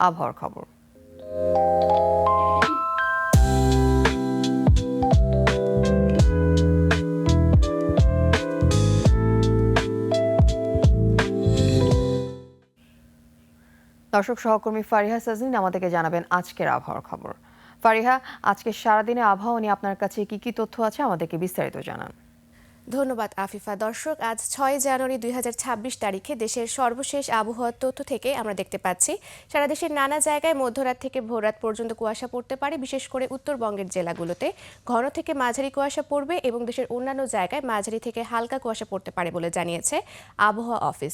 আবহাওয়ার খবর। দর্শক, সহকর্মী ফারিহা সাজনীন আমাদেরকে জানাবেন আজকের আবহাওয়ার খবর। ফারিহা, আজকে সারাদিনে আবহাওয়া নিয়ে আপনার কাছে কি কি তথ্য আছে, আমাদেরকে বিস্তারিত জানান। ধন্যবাদ আফিফা। দর্শক, আজ 6 জানুয়ারি 2026 তারিখে দেশের সর্বশেষ আবহাওয়ার তথ্য থেকে আমরা দেখতে পাচ্ছি সারা দেশের নানা জায়গায় মধ্যরাত থেকে ভোররাত পর্যন্ত কুয়াশা পড়তে পারে। বিশেষ করে উত্তরবঙ্গের জেলাগুলোতে ঘন থেকে মাঝারি কুয়াশা পড়বে এবং দেশের অন্যান্য জায়গায় মাঝারি থেকে হালকা কুয়াশা পড়তে পারে বলে জানিয়েছে আবহাওয়া অফিস।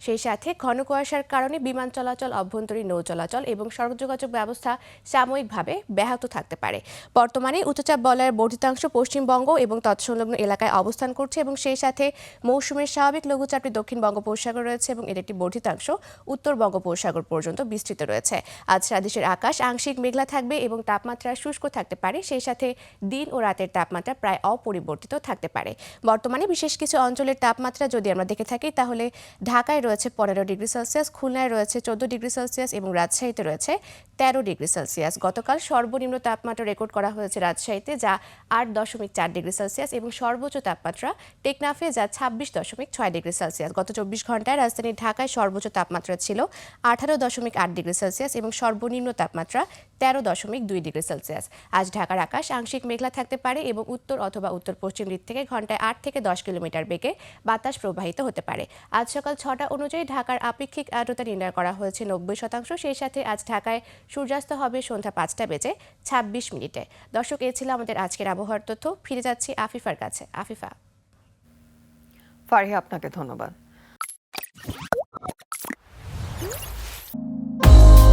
সেই সাথে ঘন কুয়াশার কারণে বিমান চলাচল, অভ্যন্তরীণ নৌ চলাচল এবং সড়ক যোগাযোগ ব্যবস্থা সাময়িকভাবে ব্যাহত থাকতে পারে। বর্তমানে উচ্চচাপ বলয়ের বর্ধিতাংশ পশ্চিমবঙ্গ এবং তৎসংলগ্ন এলাকায় অবস্থান করছে এবং সেই সাথে মৌসুমের স্বাভাবিক লঘুচাপটি দক্ষিণ বঙ্গোপসাগর রয়েছে এবং এর একটি বর্ধিতাংশ উত্তর বঙ্গোপসাগর পর্যন্ত বিস্তৃত রয়েছে। আজ সারা দেশের আকাশ আংশিক মেঘলা থাকবে এবং তাপমাত্রা শুষ্ক থাকতে পারে। সেই সাথে দিন ও রাতের তাপমাত্রা প্রায় অপরিবর্তিত থাকতে পারে। বর্তমানে বিশেষ কিছু অঞ্চলের তাপমাত্রা যদি আমরা দেখে থাকি তাহলে ঢাকায় রয়েছে 15 ডিগ্রি সেলসিয়াস, খুলনায় রয়েছে 14 ডিগ্রি সেলসিয়াস এবং রাজশাহীতে রয়েছে 13 ডিগ্রি সেলসিয়াস। গতকাল সর্বনিম্ন তাপমাত্রা রেকর্ড করা হয়েছে রাজশাহীতে, যা 8.4 ডিগ্রি সেলসিয়াস এবং সর্বোচ্চ তাপমাত্রা টেকনাফে যা 26.6 ডিগ্রি সেলসিয়াস। গত 24 ঘন্টায় রাজধানী ঢাকায় সর্বোচ্চ তাপমাত্রা ছিল 18.8 ডিগ্রি সেলসিয়াস এবং সর্বনিম্ন তাপমাত্রা 13.2 ডিগ্রি সেলসিয়াস। আজ ঢাকার আকাশ আংশিক মেঘলা থাকতে পারে এবং উত্তর অথবা উত্তর পশ্চিম দিক থেকে ঘন্টায় 8 থেকে 10 কিলোমিটার বেগে বাতাস প্রবাহিত হতে পারে। আজ সকাল 6টা অনুযায়ী ঢাকার আপেক্ষিক আর্দ্রতা নির্ণয় করা হয়েছে 90%। সেই সাথে আজ ঢাকায় সূর্যাস্ত হবে সন্ধ্যা 5টা বেজে 26 মিনিটে। দর্শক, এ ছিল আমাদের আজকের আবহাওয়ার তথ্য। ফিরে যাচ্ছি আফিফার কাছে। আফিফা। ফারিহা, আপনাকে ধন্যবাদ।